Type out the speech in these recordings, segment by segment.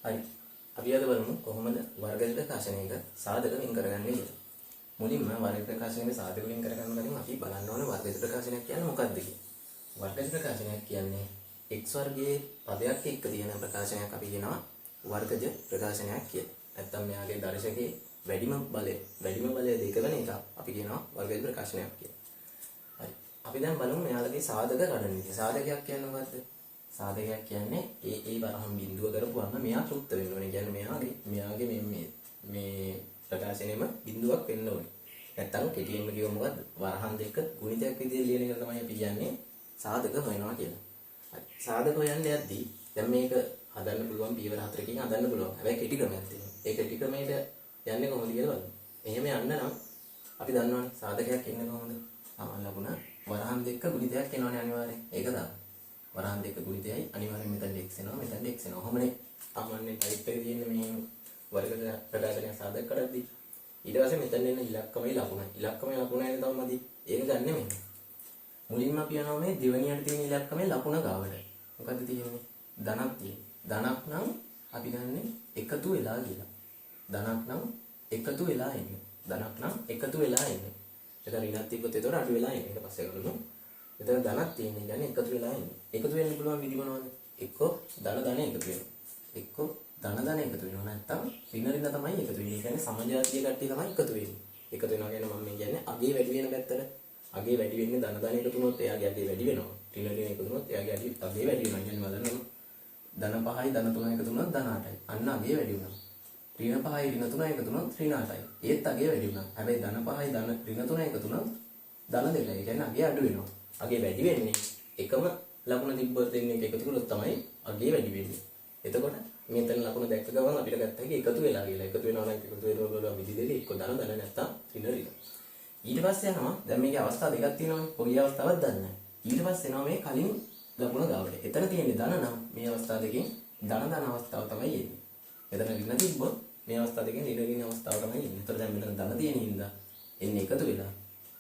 හරි. අපි අද බලමු කොහොමද වර්ග ප්‍රකාශනයක සාධක වෙන් කරගන්නේ කියලා. මුලින්ම වර්ග ප්‍රකාශනයේ සාධක වෙන් කරගන්න කලින් අපි බලන්න ඕනේ වර්ග ප්‍රකාශනයක් කියන්නේ මොකක්ද කියලා. වර්ග ප්‍රකාශනයක් කියන්නේ x වර්ගයේ පදයක් එක්ක තියෙන ප්‍රකාශනයක් අපි කියනවා වර්ගජ ප්‍රකාශනයක් කියලා. නැත්තම් මෙයාගේ දර්ශකයේ වැඩිම බලය දෙක වෙන එක අපි කියනවා වර්ගජ ප්‍රකාශනයක් කියලා. හරි. අපි දැන් බලමු මෙයාලගේ සාධක ගණන් විදිය. සාධකයක් කියන්නේ මොකද්ද? සාධකයක් කියන්නේ ඒ වරහන් බිඳුව කරපුවාම මෙයා තෘප්ත වෙන්න ඕනේ. කියන්නේ මෙයාගේ මේ ප්‍රකාශනයේම බිඳුවක් වෙන්න ඕනේ. නැත්තම් කෙටියෙන්ම කියව මොකද්ද? වරහන් දෙක ගුණිතයක් විදිහට ලියන එක තමයි අපි කියන්නේ සාධක හොයනවා කියලා. හරි. සාධක හොයන්න යද්දී දැන් මේක හදන්න පුළුවන් පියවර 4කින් හදන්න පුළුවන්. හැබැයි කෙටි ක්‍රමයක් තියෙනවා. ඒ කෙටි ක්‍රමයට යන්නේ කොහොමද කියලා බලමු. එහෙම යන්න නම් අපි දන්නවනේ සාධකයක් එන්නේ කොහොමද? සමාන ලකුණ වරහන් දෙක ගුණිතයක් එනවනේ අනිවාර්යෙන්. ඒක දාන්න. වරහන් දෙක ගුණිතයයි අනිවාර්යෙන් මෙතන x එනවා මෙතන x එනවා. ඔහොමනේ සාමාන්‍යයෙන් ටයිප් එකේ තියෙන මේ වර්ග ප්‍රකාශනය සාධක කරද්දී ඊට පස්සේ මෙතන එන ඉලක්කමයි ලකුණයි. ඉලක්කමයි ලකුණයි තමයි ඒක ගන්න නෙමෙයි. මුලින්ම අපි යනවා මේ දෙවෙනියට තියෙන ඉලක්කමේ ලකුණ ගාවට. මොකද්ද තියෙන්නේ? ධනක් තියෙන්නේ. ධනක් නම් අපි ගන්නෙ එකතු වෙලා කියලා. ධනක් නම් එකතු වෙලා එන්නේ. ධනක් නම් එකතු වෙලා එන්නේ. ඒක ඍණක් තිබ්බොත් ඒතකොට අඩු වෙලා එන්නේ. ඊට පස්සේ ගන්නු. එතන ධනක් තියෙන්නේ. කියන්නේ එකතු වෙලා එන්නේ. එකතු වෙන්න පුළුවන් විදි මොනවද? එක්ක ධන එකතු වෙනවා. එක්ක ධන එකතු වෙනවා. නැත්තම් ඍණ තමයි එකතු වෙන්නේ. කියන්නේ සමජාතිය කට්ටිය තමයි එකතු වෙන්නේ. එකතු වෙනවා කියන්නේ මම කියන්නේ අගේ වැඩි වෙන පැත්තට. අගේ වැඩි වෙන්නේ ධන එකතු වුණොත් එයාගේ අගේ වැඩි වෙනවා. ඍණ එකතු වුණොත් එයාගේ අගේ වැඩි වෙනවා. කියන්නේ බලන්න ධන 5යි ධන 3 එකතු වුණොත් ධන 8යි. අන්න අගේ වැඩි වුණා. ඍණ 5යි ඍණ 3 එකතු වුණොත් ඍණ 8යි. ඒත් අගේ වැඩි වුණා. හැබැයි ධන 5යි ඍණ 3 එකතු වුණොත් ධන 2යි. කියන්නේ අගේ අඩු වෙනවා. අගේ වැඩි වෙන්නේ එකම ලකුණ තිබ්බොත් දෙන්නේ එකතු කළොත් තමයි අගේ වැඩි වෙන්නේ. එතකොට මෙතන ලකුණ දැක්ක ගමන් අපිට ගත්ත හැකි එකතු වෙලා කියලා. එකතු වෙනවා නම් එකතු වෙනවා විදි දෙකේ එක්ක ධන නැත්තම් ඍණ. ඊට පස්සේ යනවා දැන් මේකේ අවස්ථා දෙකක් තියෙනවානේ. කොයි අවස්ථාවක්ද දන්නේ නැහැ. ඊට පස්සේ එනවා මේ කලින් ලකුණ ගාවට. එතන තියෙන්නේ ධන නම් මේ අවස්ථාව දෙකෙන් ධන අවස්ථාව තමයි එන්නේ. එතන ඍණ තිබ්බොත් මේ අවස්ථාව දෙකෙන් ඍණ අවස්ථාව තමයි එන්නේ. ඒතර දැන් මෙතන ධන තියෙන හින්දා එන්නේ එකතු වෙලා.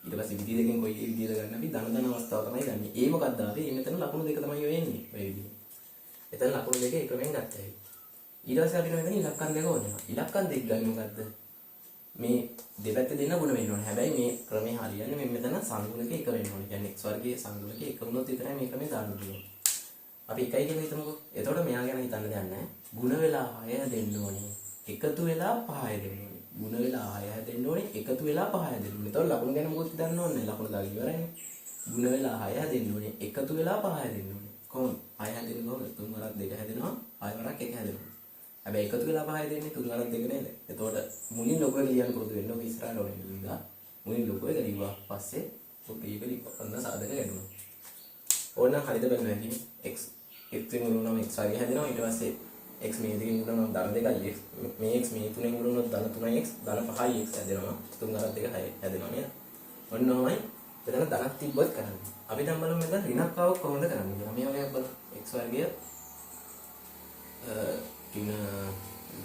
ඊට පස්සේ විදි දෙකෙන් කොයි විදියද ගන්න අපි ධන අවස්ථාව තමයි ගන්නෙ. ඒ මොකක්ද අපි මෙතන ලකුණු දෙක තමයි වෙන්නේ. ඔය විදිහ. එතන ලකුණු දෙක එකමෙන් ගත්තා. ඊට පස්සේ අපිට මෙතන ඉලක්කම් දෙක ඕනේ. ඉලක්කම් දෙක ගන්න මොකද්ද? මේ දෙපැත්තේ දෙන්න ගුණ වෙන්න ඕනේ. හැබැයි මේ ක්‍රමේ හරියන්නේ මේ මෙතන සංගුණක එක වෙන්න ඕනේ. කියන්නේ x වර්ගයේ සංගුණක එක වුණොත් විතරයි මේ ක්‍රමේ දාන්න පුළුවන්. අපි එකයි කියලා හිතමුකෝ. එතකොට මෙයා ගැන හිතන්න දෙයක් නැහැ. ගුණ වෙලා 6 හැදෙන්න ඕනේ. එකතු වෙලා 5 හැදෙන්න ඕනේ. ගුණ වෙලා 6 හැදෙන්න ඕනේ. එකතු වෙලා 5 හැදෙන්න ඕනේ. එතකොට ලකුණු ගැන මොකක්ද හිතන්න ඕනේ? ලකුණු දාලා ඉවරයිනේ. ගුණ වෙලා 6 හැදෙන්න ඕනේ. එකතු වෙලා 5 හැදෙන්න ඕනේ. කොහොමද? 6 හැදෙන්නේ කොහොමද? 3 වරක් 2 හැදෙනවා. 6 වරක් 1 හැදෙනවා. හැබැයි එකතු වෙලා 5 හැදෙන්නේ 3 වරක් 2 නේද? එතකොට මුලින් ලොකු එක ලියන්න පුරුදු වෙන්න ඕනේ ඉස්සරහට ඕනේ නේද? මුලින් ලොකු එක ලියුවා. පස්සේ පොඩි එක ලියන්න සාධක ගන්නවා. ඕන හරිද බලන්න ඇති. x එකෙන් උරුණාම x වර්ගය හැදෙනවා. ඊට පස්සේ x මේ දෙකෙන් උරුණාම ධන 2යි x මේ x මේ තුනෙන් උරුණොත් ධන 3x ධන 5යි x හැදෙනවා. 3 වරක් 2 6 හැදෙනවා නේද? ඔන්නෝමයි එතන ධනක් තිබ්බොත් කරන්නේ. අපි දැන් බලමු මෙතන ඍණක් ආවොත් කොහොමද කරන්නේ කියලා. මේ වගේ බලමු. x වර්ගය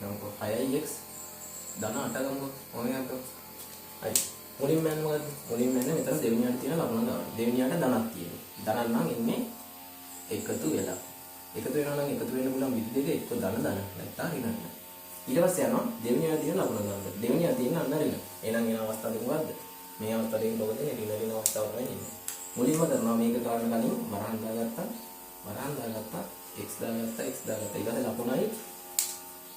ගමු 6x ධන 8 ගමු. ඔයගොල්ලෝ ගමු. හරි. මුලින්ම යන්නේ මොකද්ද? මුලින්ම යන්නේ මෙතන දෙවෙනියට තියෙන ලකුණ ගන්න. දෙවෙනියට ධනක් තියෙනවා. ධනක් නම් ඉන්නේ එකතු වෙලා. එකතු වෙනවා නම් එකතු වෙන්න පුළුවන් විදි දෙක එක්ක ධන නැත්තම් ඍණ. ඊට පස්සේ යනවා දෙවෙනියට තියෙන ලකුණ ගන්න. දෙවෙනියට තියෙන අන්න ඍණ. එහෙනම් එන අවස්ථාව දෙක මොකද්ද? මේ අවස්ථාවේ මොකද ඍණ අවස්ථාව තමයි ඉන්නේ. මුලින්ම කරනවා මේක කාරණ කලින් වරහන් දාගත්තා x දාගත්තා ඊට පස්සේ ලකුණයි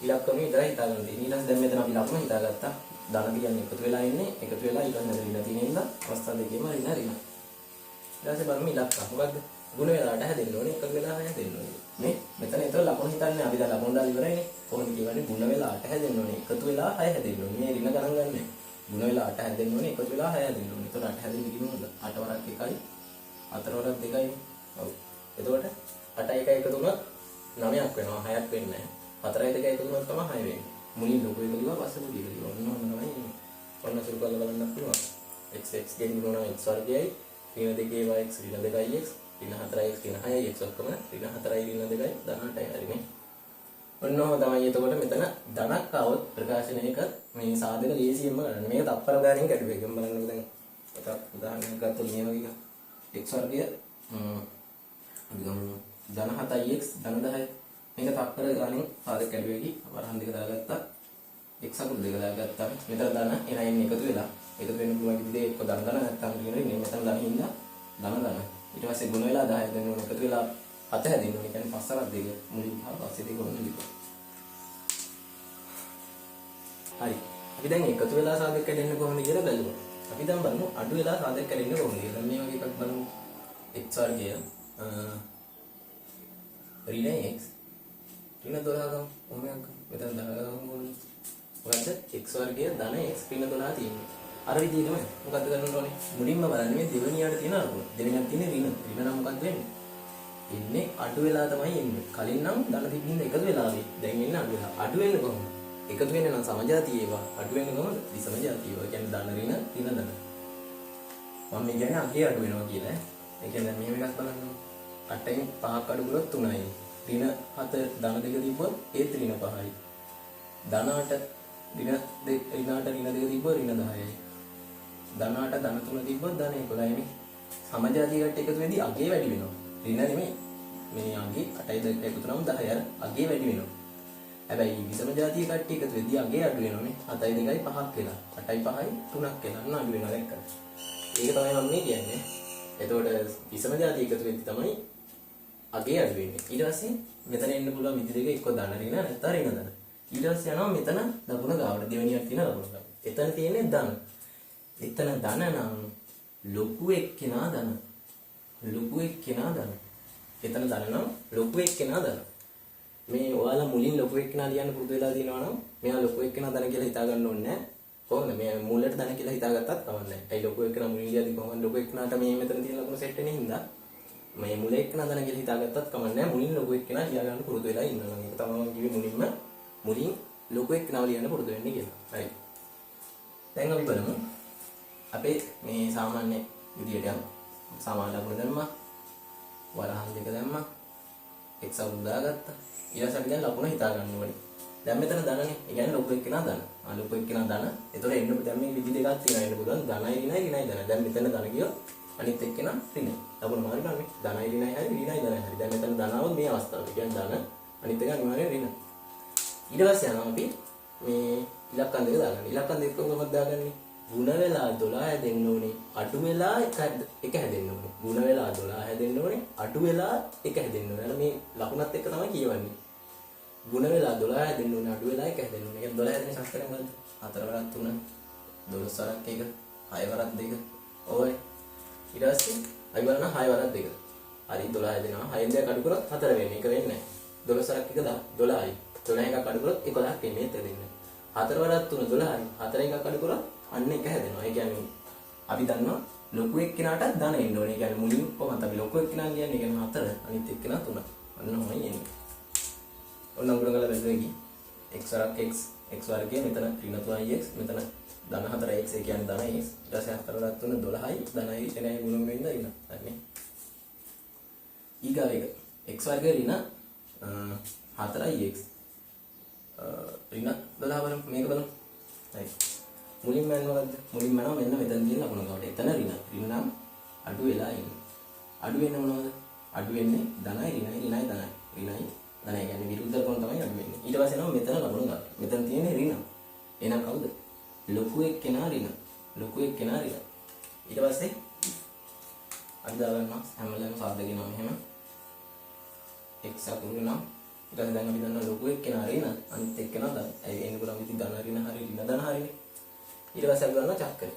ඉලක්කම විතරයි හිතාගන්න තියෙන්නේ. ඊට පස්සේ දැන් මෙතන අපි ලකුණ හිතාගත්තා. ධන කියන්නේ එකතු වෙලා ඉන්නේ. එකතු වෙලා ඊට පස්සේ ඍණ තියෙන ඉඳලා අවස්ථාව දෙකේම ඍණ. ඊට පස්සේ බලමු ඉලක්ක. මොකද්ද? ගුණ වෙලාට හැදෙන්න ඕනේ. එකතු වෙලා හැදෙන්න ඕනේ. මේ මෙතන ඒතර ලකුණ හිතන්නේ අපි දැන් ලකුණ දාලා ඉවරයිනේ. කොහොමද කියවන්නේ? ගුණ වෙලාට හැදෙන්න ඕනේ. එකතු වෙලා 6 හැදෙන්න ඕනේ. මේ ඍණ ගණන් ගන්නෑ. ගුණ වෙලා 8 හැදෙන්න ඕනේ. එකතු වෙලා 6 හැදෙන්න ඕනේ. ඒතර 8 හැදෙන්නේ කිව්වොත් 8 වරක් 1යි 4 වරක් 2යි. ඔව්. එතකොට 8 1 එකතු වුණොත් 9ක් වෙනවා. 6ක් වෙන්නේ නැහැ. 4යි 2යි එකතු වුණොත් තමයි 6 වෙන්නේ. මුලින් ලොකු එක ලියුවා පස්සේ පොඩි එක ලියුවා. ඔන්න තමයි එන්නේ. ඔන්න සුළු කරලා බලන්නත් පුළුවන්. x ගෙන් ගුණනවා x වර්ගයයි ඍණ 2y x ඍණ 2x ඍණ 4x ඍණ 6y x ඔක්කොම ඍණ 4y ඍණ 2y ධන 8යි හරිනේ. ඔන්නෝම තමයි එතකොට මෙතන ධනක් આવොත් ප්‍රකාශනයක මේ සාධක ලේසියෙන්ම ගන්න. මේක තප්පර ගානෙන් කැඩුවේ. එකම බලන්නකෝ දැන් එක උදාහරණයක් ගත්තොත් මේ වගේ x වර්ගය අපි ගමු ධන 7x ධන 10යි මේක තප්පර ගානේ සාධක කැඩුවේකි වරහන් දෙක දාගත්තා x අකුරු දෙක දාගත්තා මෙතන ධන එනයින් එකතු වෙලා එකතු වෙන්න පුළුවන් විදිහේ එක්ක ධන ධන නැත්නම් ඍණ ඍණ මෙතන ධන හින්දා ධන ධන ඊට පස්සේ ගුණ වෙලා 10 දෙන්න ඕන එකතු වෙලා 7 හැදෙන්න ඕන. ඒ කියන්නේ පස්සරක් දෙක මුලින් පස්සේ දෙක ඕන විදිහ. හරි. අපි දැන් එකතු වෙලා සාධක කැඩෙන්නේ කොහොමද කියලා බලමු. අපි දැන් බලමු අඩු වෙලා සාධක කැඩෙන්නේ කොහොමද කියලා. මේ වගේ එකක් බලමු. x වර්ගය ඍණ x ඍණ 12 ගමු. කොහොමද මෙතන 10 ගමු ඕනේ. මොකද්ද x වර්ගය ධන x ඍණ 12 තියෙන්නේ. අර විදිහටම මොකද්ද කරන්න ඕනේ? මුලින්ම බලන්න මේ දෙවෙනියට තියෙන අරමුණ. දෙවෙනියට තියෙන ඍණ. ඍණ නම් මොකද්ද වෙන්නේ? ඉන්නේ අඩු වෙලා තමයි එන්නේ. කලින් නම් ධන තිබින්න එකතු වෙලා ආවේ. දැන් එන්නේ අඩු වෙලා. අඩු වෙන්නේ කොහොමද? එකතු වෙන්නේ නම් සමජාතිය ඒවා. අඩු වෙන්නේ කොහොමද? විසමජාතිය ඒවා. කියන්නේ ධන ඍණ ඍණ ධන. මම කියන්නේ අගේ අඩු වෙනවා කියලා. ඒ කියන්නේ මෙහෙම එකක් බලන්න. 8න් 5ක් අඩු කරොත් 3යි. ඍණ 7 ධන 2 තිබ්බොත් ඒත් ඍණ 5යි. ධන 8 ඍණ 2 තිබ්බොත් ඍණ 10යි. ධන 8 ධන 3 තිබ්බොත් ධන 11යි නේ. සමජාතිය කට එකතු වෙද්දී අගේ වැඩි වෙනවා. ඍණ නෙමෙයි. මේ අගේ 8යි 2යි එකතු කරාම 10යි අර අගේ වැඩි වෙනවා. හැබැයි විසම ජාතිය කට්ටිය එකතු වෙද්දී අගේ අඩු වෙනවනේ. 7යි 2යි 5ක් වෙලා. 8යි 5යි 3ක් වෙලා අන්න අඩු වෙනවා දැක්කද? ඒක තමයි මම මේ කියන්නේ. එතකොට විසම ජාතිය එකතු වෙද්දී තමයි අගේ අඩු වෙන්නේ. ඊට පස්සේ මෙතන එන්න පුළුවන් විදි දෙක එක්ක ධන ඍණ නැත්නම් ඍණ ධන. ඊට පස්සේ යනවා මෙතන දකුණ ගාවට දෙවෙනියක් තියෙන දකුණ ගාව. එතන තියෙන්නේ ධන. එතන ධන නම් ලොකු එක්කෙනා ධන. ලොකු එක්කෙනා ධන. එතන ධන නම් ලොකු එක්කෙනා ධන. මේ ඔයාලා මුලින් ලොකු එක්කෙනා ලියන්න පුරුදු වෙලා තියෙනවා නම් මෙයා ලොකු එක්කෙනා ධන කියලා හිතා ගන්න ඕනේ නැහැ. කොහොමද? මේ මුලට ධන කියලා හිතාගත්තත් කමක් නැහැ. ඒ ලොකු එක්කෙනා මුලින් ලියද්දි කොහොමද ලොකු එක්කෙනාට මේ මෙතන තියෙන ලකුණු සෙට් වෙන්නේ හින්දා මේ මුල එක්කෙනා ධන කියලා හිතාගත්තත් කමක් නැහැ. මුලින් ලොකු එක්කෙනා ලියා ගන්න පුරුදු වෙලා ඉන්නවා. මේක තමයි මම කිව්වේ මුලින් ලොකු එක්කෙනාව ලියන්න පුරුදු වෙන්න කියලා. හරි. දැන් අපි බලමු අපේ මේ සාමාන්‍ය විදියට යමු. සාමාන්‍ය ලකුණු දැම්මා. වරහන් දෙක දැම්මා. x අකුරු දාගත්තා. ඊළඟට අපි දැන් ලකුණ හිතා ගන්න ඕනේ. දැන් මෙතන ධනනේ. ඒ කියන්නේ ලොකු එක්කෙනා ධන. ලොකු එක්කෙනා ධන. ඒතකොට එන්න දැන් මේ විදි දෙකක් තියෙනවා එන්න පුළුවන්. ධනයි ඍණයි ඍණයි ධන. දැන් මෙතන ධන ගියොත් අනිත් එක්කෙනා ඍණයි. ලකුණ මාරු කරන්නේ. ධනයි ඍණයි හරි ඍණයි ධනයි හරි. දැන් මෙතන ධනවොත් මේ අවස්ථාවේ. ඒ කියන්නේ ධන අනිත් එක අනිවාර්යෙන් ඍණ. ඊට පස්සේ යනවා අපි මේ ඉලක්කම් දෙක දාගන්න. ඉලක්කම් දෙක කොහොමද දාගන්නේ? ಗುಣ වෙලා 12 හැදෙන්න ඕනේ. අඩු වෙලා එක හැදෙන්න ඕනේ. ಗುಣ වෙලා 12 හැදෙන්න ඕනේ. අඩු වෙලා එක හැදෙන්න ඕනේ. මේ ලකුණත් එක්ක තමයි කියවන්නේ. ಗುಣ වෙලා 12 හැදෙන්න ඕනේ. අඩු වෙලා එක හැදෙන්න ඕනේ. ඒ 12 හැදෙන සංස්කරණය මොකද්ද? 4 වරක් 3, 12 වරක් 1, 6 වරක් 2. ඔය ඊට පස්සේ අපි බලනවා 6 වරක් 2. හරි 12 හැදෙනවා. 6 දෙක අඩු කරොත් 4 වෙන්නේ. ඒක වෙන්නේ නැහැ. 12 වරක් 1 12යි. 12 එකක් අඩු කරොත් 11ක් වෙන්නේ. ඒක දෙන්නේ. 4 වරක් 3 12යි. 4 එකක් අඩු කරොත් අන්න එක හැදෙනවා. ඒ කියන්නේ අපි දන්නවා ලොකු එක්කිනාට ධන එන්න ඕනේ. ඒ කියන්නේ මුලින් කොහොමද අපි ලොකු එක්කිනා කියන්නේ? ඒ කියන්නේ 4 අනිත් එක්කිනා 3. අන්න ඔහොමයි එන්නේ. ඔන්න උගුර ගල බෙදුවේකි. x වරක් x x වර්ගය මෙතන ඍණ 3x මෙතන ධන 4x ඒ කියන්නේ ධන x. ඊට පස්සේ 4 වරක් 3 12යි ධනයි එනයි ගුණ වෙන්න ඍණ. හරි. ඊගාව එක x වර්ගය ඍණ 4x ඍණ 12 බලමු මේක බලමු. හරි. මුලින්ම යන මොකද්ද? මුලින්ම යනවා මෙන්න මෙතන තියෙන ලකුණ ගාවට. එතන ඍණ. ඍණ නම් අඩු වෙලා ඉන්නේ. අඩු වෙන්නේ මොනවද? අඩු වෙන්නේ ධනයි ඍණයි ඍණයි ධනයි. ඍණයි ධනයි කියන්නේ විරුද්ධ ලකුණ තමයි අඩු වෙන්නේ. ඊට පස්සේ යනවා මෙතන ලකුණ ගාවට. මෙතන තියෙන්නේ ඍණ. එහෙනම් කවුද? ලොකු එක්කෙනා ඍණ. ලොකු එක්කෙනා ඍණ. ඊට පස්සේ අපි දාගන්නවා හැමලෙම සාධකේ නම එහෙම. x අකුරු නම් ඊට පස්සේ දැන් අපි දන්නවා ලොකු එක්කෙනා ඍණ අනිත් එක්කෙනා ධන. ඒ එන්නේ කොහොමද ඉතින් ධන ඍණ හරි ඍණ ධන හරිනේ. ඊට පස්සේ අපි ගන්නවා චක්‍රය.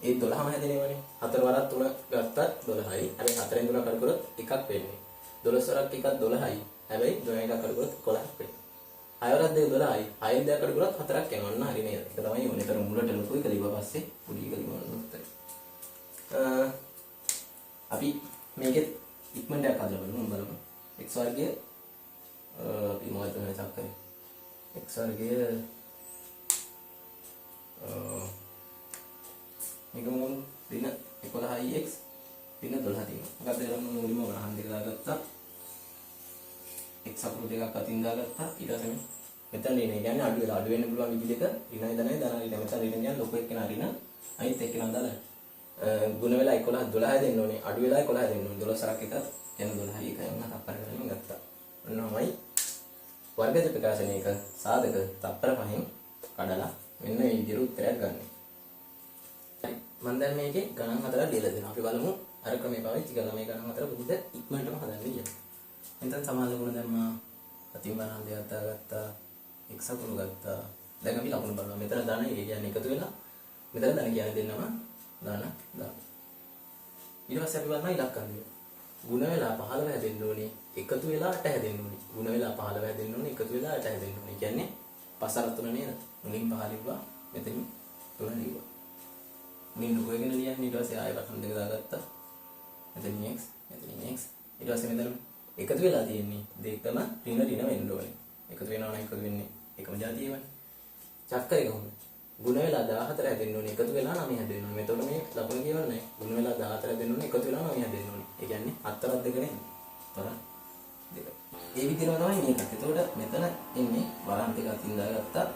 ඒ 12ම හැදෙනවනේ. 4 වරක් 3 ගත්තත් 12යි. හැබැයි 4ෙන් 3 කඩ කරොත් එකක් වෙන්නේ. 12 වරක් එකක් 12යි. හැබැයි 12 එකක් කඩ කරොත් 11ක් වෙන්නේ. 6 වරක් 2 12යි. 6ෙන් 2 කඩ කරොත් 4ක් යනවා. අන්න හරි නේද? ඒක තමයි ඕනේ. ඒතර මුලට ලොකු එක ලියුවා පස්සේ පොඩි එක ලියවන්න අපි මේකෙත් ඉක්මනට එකක් හදලා බලමු. x වර්ගය අපි මොකද මේ චක්‍රය. x වර්ගය මේක මොන දින 11ix දින 12 තියෙනවා. මොකද කරන්නේ මුලින්ම වරහන් දෙක දාගත්තා. x අකුරු දෙකක් අතින් දාගත්තා. ඊට පස්සේ මෙතන ඍණ කියන්නේ අඩු වෙලා අඩු වෙන්න පුළුවන් විදි දෙක ඍණයි ධනයි ධනයි ඍණ. මෙතන ඍණ කියන්නේ ලොකු එක්කෙනා ඍණ අනිත් එක්කෙනා ධන. ගුණ වෙලා 11 12 දෙන්න ඕනේ. අඩු වෙලා 11 දෙන්න ඕනේ. 12 සරක් එකක් එන 12යි එකයි වුණා. අපර කරගෙන ගත්තා. ඔන්නමයි වර්ගජ ප්‍රකාශනයක සාධක තප්පර 5න් කඩලා මෙන්න මේ විදිහට උත්තරයක් ගන්න. හරි. මම දැන් මේකේ ගණන් හතරක් දීලා දෙනවා. අපි බලමු අර ක්‍රමයේ පාවිච්චි කරලා මේ ගණන් හතර කොහොමද ඉක්මනටම හදන්නේ කියලා. එතෙන් සමාන ලකුණු දැම්මා. අතිමාන දෙයක් ගත්තා. x අකුණු ගත්තා. දැන් අපි ලකුණු බලනවා. මෙතන ධන ඒ කියන්නේ එකතු වෙලා මෙතන ධන කියන්නේ දෙන්නම ධන දාන්න. ඊට පස්සේ අපි බලනවා ඉලක්කම් දෙක. ಗುಣ වෙලා 15 හැදෙන්න ඕනේ. එකතු වෙලා 8 හැදෙන්න ඕනේ. ಗುಣ වෙලා 15 හැදෙන්න ඕනේ. එකතු වෙලා 8 හැදෙන්න ඕනේ. කියන්නේ පසර තුන නේද? මුලින් 15 ලිව්වා. මෙතනින් 3 ලිව්වා. මුලින් දුක වෙන ලියන්නේ ඊට පස්සේ ආයෙ වටන දෙක දාගත්තා. මෙතනින් x මෙතනින් x ඊට පස්සේ මෙතන එකතු වෙලා තියෙන්නේ දෙකම ඍණ වෙන්න ඕනේ. එකතු වෙනවා නම් එකතු වෙන්නේ එකම જાතියමයි. චක්කරේ කොහොමද? ಗುಣ වෙලා 14 හැදෙන්න ඕනේ. එකතු වෙලා 9 හැදෙන්න ඕනේ. මෙතකොට මේ ලකුණ කියවන්නේ ಗುಣ වෙලා 14 හැදෙන්න ඕනේ. එකතු වෙලා 9 හැදෙන්න ඕනේ. ඒ කියන්නේ හතරක් දෙක නේද? හතරක් දෙක. ඒ විදිහම තමයි මේකත්. එතකොට මෙතන එන්නේ වරන් ටිකක් ඉඳාගත්තා.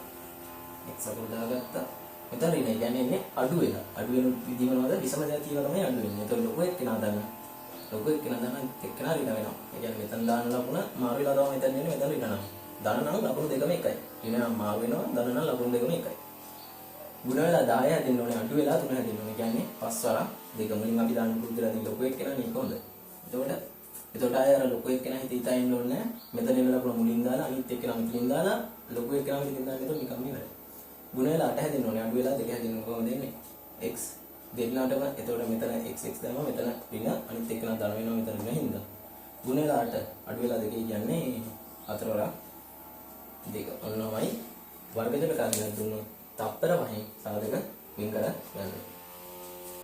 x අකුරු දාගත්තා. මෙතන ඍණ ඒ කියන්නේ එන්නේ අඩු වෙලා. අඩු වෙන විදිහ මොනවද? විසම જાතියව තමයි අඩු වෙන්නේ. එතකොට ලොකු එක්කෙනා දාන්න. ලොකු එක්කෙනා දාන්න එක්කෙනා ඍණ වෙනවා. ඒ කියන්නේ මෙතන දාන ලකුණ මාරු වෙලා තමයි මෙතන එන්නේ. මෙතන ඍණ නම්. ධන නම් ලකුණු දෙකම එකයි. ඍණ මාරු වෙනවා. ධන නම් ලකුණු දෙකම එකයි. ಗುಣ වෙලා 10 හැදෙන්න ඕනේ. අඩු වෙලා 3 හැදෙන්න ඕනේ. කියන්නේ පස් වරක් දෙක මුලින් අපි දාන්න පුරුදු වෙලා තියෙන ලොකු එක්කෙනා මේක හොඳ. එතකොට ආයෙ අර ලොකු එක්කෙනා හිත හිතා ඉන්න ඕනේ. මෙතන එන ලකුණ මුලින් දාලා අනිත් එක්කෙනා මෙතනින් දාලා ලොකු එක්කෙනා මෙතනින් දාලා එතකොට නිකම්ම ඉවරයි. ಗುಣ වෙලා 8 හැදෙන්න ඕනේ. අඩු වෙලා 2 හැදෙන්න කොහොමද එන්නේ? x දෙන්නාටම එතකොට මෙතන x දානවා. මෙතන ඍණ අනිත් එක්කෙනා ධන වෙනවා. මෙතන ඍණ හින්දා. ಗುಣ වෙලා 8 අඩු වෙලා 2 කියන්නේ 4 වරක් 2. ඔන්නමයි වර්ගජ ප්‍රකාශනයක් දුන්නොත් තප්පර 5න් සාධක වෙන් කර ගන්න.